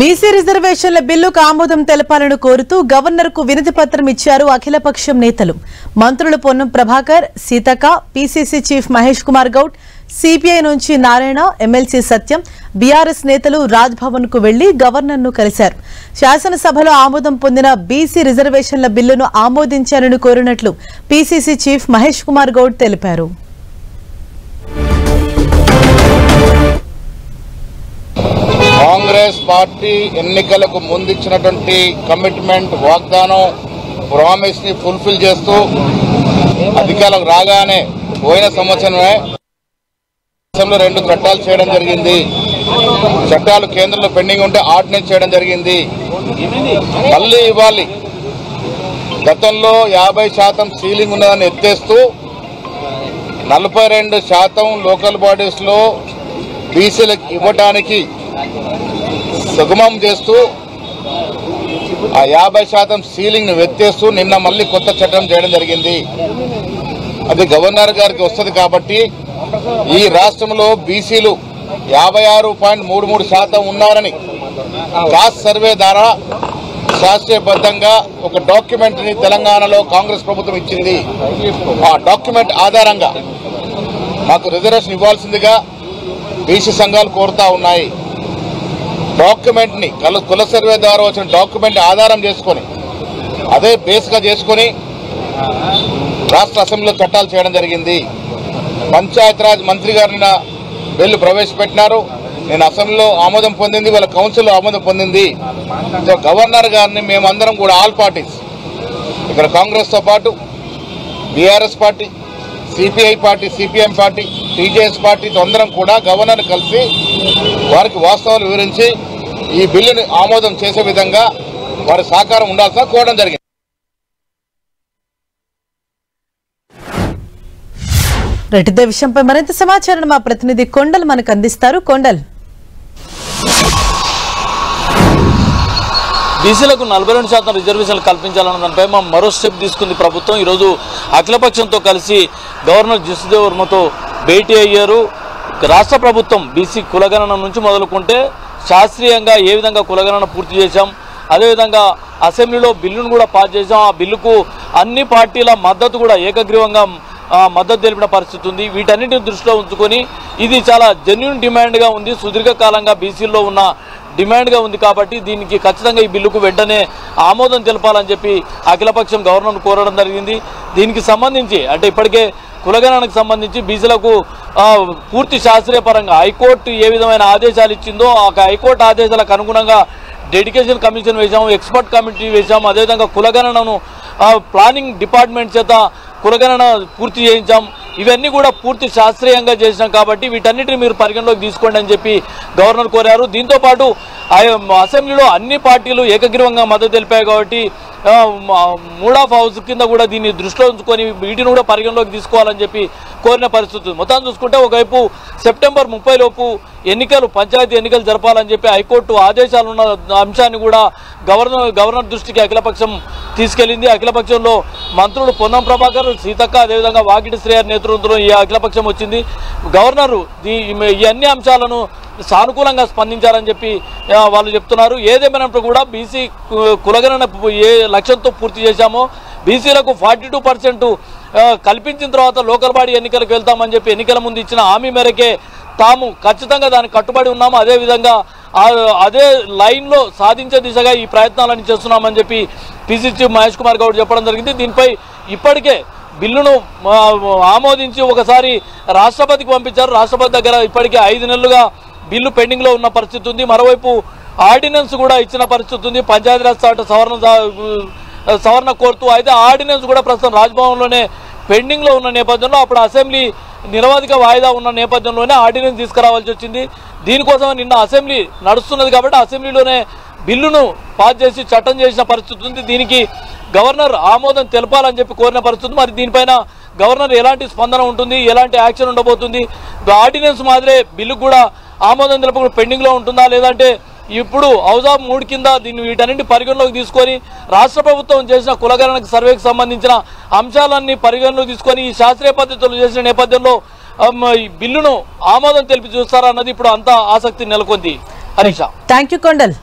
BC రిజర్వేషన్ల బిల్లుకు ఆమోదం తెలపాలని కోరుతూ గవర్నర్కు వినతి పత్రం ఇచ్చారు అఖిలపక్షం నేతలు. మంత్రులు Ponnam Prabhakar, Seethakka, PCC chief Mahesh Kumar Goud, CPI నుంచి నారాయణ, ఎమ్మెల్సీ సత్యం, బీఆర్ఎస్ నేతలు రాజ్ భవన్ కు వెళ్లి గవర్నర్ను కలిశారు. శాసనసభలో ఆమోదం పొందిన బీసీ రిజర్వేషన్ల బిల్లును ఆమోదించాలని కోరినట్లు పీసీసీ చీఫ్ మహేష్ కుమార్ గౌడ్ తెలిపారు. కాంగ్రెస్ పార్టీ ఎన్నికలకు ముందిచ్చినటువంటి కమిట్మెంట్, వాగ్దానం, ప్రామిస్ ని ఫుల్ఫిల్ చేస్తూ అధికారులకు రాగానే పోయిన సంవత్సరమే 2 చట్టాలు చేయడం జరిగింది. చట్టాలు కేంద్రంలో పెండింగ్ ఉంటే ఆర్డినెన్స్ చేయడం జరిగింది. మళ్ళీ ఇవ్వాలి. గతంలో 50% సీలింగ్ ఉన్నదాన్ని ఎత్తేస్తూ 42% లోకల్ బాడీస్ లో బీసీలకు ఇవ్వడానికి సుగమం చేస్తూ ఆ 50% సీలింగ్ ను ఎత్తేస్తూ నిన్న మళ్ళీ కొత్త చట్టం చేయడం జరిగింది. అది గవర్నర్ గారికి వస్తుంది. కాబట్టి ఈ రాష్ట్రంలో బీసీలు 56.33% ఉన్నారని కాస్ట్ సర్వే ద్వారా శాస్త్రీయబద్ధంగా ఒక డాక్యుమెంట్ ని తెలంగాణలో కాంగ్రెస్ ప్రభుత్వం ఇచ్చింది. ఆ డాక్యుమెంట్ ఆధారంగా మాకు రిజర్వేషన్ ఇవ్వాల్సిందిగా బీసీ సంఘాలు కోరుతా ఉన్నాయి. డాక్యుమెంట్ ని కుల సర్వే ద్వారా వచ్చిన డాక్యుమెంట్ ఆధారం చేసుకొని అదే బేస్ గా చేసుకుని రాష్ట్ర అసెంబ్లీలో చట్టాలు చేయడం జరిగింది. పంచాయతీరాజ్ మంత్రి గారిన బిల్లు ప్రవేశపెట్టినారు. నేను అసెంబ్లీలో ఆమోదం పొందింది, వాళ్ళ కౌన్సిల్లో ఆమోదం పొందింది. సో గవర్నర్ గారిని మేమందరం కూడా ఆల్ పార్టీస్, ఇక్కడ కాంగ్రెస్ తో పాటు BRS party, CPI party, CPM party, TJS పార్టీతో అందరం కూడా గవర్నర్ కలిసి వారికి వాస్తవాలు వివరించి ఈ బిల్లుని ఆమోదం చేసే విధంగా వారి సహకారం ఉండాల్సిన కోరడం జరిగింది. ఇదే విషయంపై మరింత సమాచారం మా ప్రతినిధి కొండల్ మనకు అందిస్తారు. కొండల్, బీసీలకు 42% రిజర్వేషన్లు కల్పించాలన్న దానిపై మరో స్టెప్ తీసుకుంది ప్రభుత్వం. ఈరోజు అఖిలపక్షంతో కలిసి గవర్నర్ జిష్ణుదేవ్ వర్మతో భేటీ అయ్యారు. రాష్ట్ర ప్రభుత్వం బీసీ కులగణన నుంచి మొదలుకుంటే శాస్త్రీయంగా ఏ విధంగా కులగణన పూర్తి చేశాం, అదేవిధంగా అసెంబ్లీలో బిల్లును కూడా పాస్ చేశాం. ఆ బిల్లుకు అన్ని పార్టీల మద్దతు కూడా ఏకగ్రీవంగా మద్దతు తెలిపిన పరిస్థితి ఉంది. వీటన్నిటిని దృష్టిలో ఉంచుకొని ఇది చాలా జెన్యూన్ డిమాండ్గా ఉంది, సుదీర్ఘకాలంగా బీసీల్లో ఉన్న డిమాండ్గా ఉంది. కాబట్టి దీనికి ఖచ్చితంగా ఈ బిల్లుకు వెంటనే ఆమోదం తెలపాలని చెప్పి అఖిలపక్షం గవర్నర్ను కోరడం జరిగింది. దీనికి సంబంధించి అంటే ఇప్పటికే కులగణనకు సంబంధించి బీసీలకు పూర్తి శాస్త్రీయ పరంగా హైకోర్టు ఏ విధమైన ఆదేశాలు ఇచ్చిందో ఆ హైకోర్టు ఆదేశాలకు అనుగుణంగా డెడికేషన్ కమిషన్ వేశాము, ఎక్స్పర్ట్ కమిటీ వేశాము. అదేవిధంగా కులగణనను ప్లానింగ్ డిపార్ట్మెంట్ చేత కులగణన పూర్తి చేయించాం. ఇవన్నీ కూడా పూర్తి శాస్త్రీయంగా చేసినాం. కాబట్టి వీటన్నిటిని మీరు పరిగణలోకి తీసుకోండి అని చెప్పి గవర్నర్ కోరారు. దీంతోపాటు అసెంబ్లీలో అన్ని పార్టీలు ఏకగ్రీవంగా మద్దతు తెలిపాయి. కాబట్టి మూడ్ ఆఫ్ హౌస్ కింద కూడా దీన్ని దృష్టిలో ఉంచుకొని వీటిని కూడా పరిగణలోకి తీసుకోవాలని చెప్పి కోరిన పరిస్థితి. మొత్తం చూసుకుంటే ఒకవైపు సెప్టెంబర్ 30 లోపు పంచాయతీ ఎన్నికలు జరపాలని చెప్పి హైకోర్టు ఆదేశాలున్న అంశాన్ని కూడా గవర్నర్ దృష్టికి అఖిలపక్షం తీసుకెళ్లింది. అఖిలపక్షంలో మంత్రులు పొన్నం ప్రభాకర్, సీతక్క, అదేవిధంగా వాకిటి శ్రేయర్ నేతృత్వంలో ఈ అఖిలపక్షం వచ్చింది. గవర్నర్ ఈ అన్ని అంశాలను సానుకూలంగా స్పందించాలని చెప్పి వాళ్ళు చెప్తున్నారు. ఏదేమైనప్పుడు కూడా బీసీ కులగణన ఏ లక్ష్యంతో పూర్తి చేశామో బీసీలకు 42% కల్పించిన తర్వాత లోకల్ బాడీ ఎన్నికలకు వెళ్తామని చెప్పి ఎన్నికల ముందు ఇచ్చిన హామీ మేరకే తాము ఖచ్చితంగా దానికి కట్టుబడి ఉన్నాము. అదేవిధంగా అదే లైన్లో సాధించే దిశగా ఈ ప్రయత్నాలను చేస్తున్నామని చెప్పి పీసీసీ మహేష్ కుమార్ గౌడ్ చెప్పడం జరిగింది. దీనిపై ఇప్పటికే బిల్లును ఆమోదించి ఒకసారి రాష్ట్రపతికి పంపించారు. రాష్ట్రపతి దగ్గర ఇప్పటికే 5 నెలలుగా బిల్లు పెండింగ్లో ఉన్న పరిస్థితి ఉంది. మరోవైపు ఆర్డినెన్స్ కూడా ఇచ్చిన పరిస్థితి ఉంది, పంచాయతీరాజ్ చట్ట సవరణ కోరుతూ. అయితే ఆర్డినెన్స్ కూడా ప్రస్తుతం రాజ్భవన్లోనే పెండింగ్లో ఉన్న నేపథ్యంలో అప్పుడు అసెంబ్లీ నిరవధిక వాయిదా ఉన్న నేపథ్యంలోనే ఆర్డినెన్స్ తీసుకురావాల్సి వచ్చింది. దీనికోసం నిన్న అసెంబ్లీ నడుస్తున్నది కాబట్టి అసెంబ్లీలోనే బిల్లును పాస్ చేసి చట్టం చేసిన పరిస్థితి ఉంది. దీనికి గవర్నర్ ఆమోదం తెలపాలని చెప్పి కోరిన పరిస్థితి. మరి దీనిపైన గవర్నర్ ఎలాంటి స్పందన ఉంటుంది, ఎలాంటి యాక్షన్ ఉండబోతుంది, ఆర్డినెన్స్ మాదిరే బిల్లు కూడా ఆమోదం తెలపకుండా పెండింగ్లో ఉంటుందా, లేదంటే ఇప్పుడు హౌస్ ఆఫ్ మూడ్ కింద దీన్ని వీటన్నింటి పరిగణలోకి తీసుకొని రాష్ట్ర ప్రభుత్వం చేసిన కులగణనకు సర్వేకి సంబంధించిన అంశాలన్నీ పరిగణలోకి తీసుకొని ఈ శాస్త్రీయ పద్ధతులు చేసిన నేపథ్యంలో బిల్లును ఆమోదం తెలిపి చూస్తారన్నది ఇప్పుడు అంతా ఆసక్తి నెలకొంది. హరీష, థాంక్యూ కొండల్.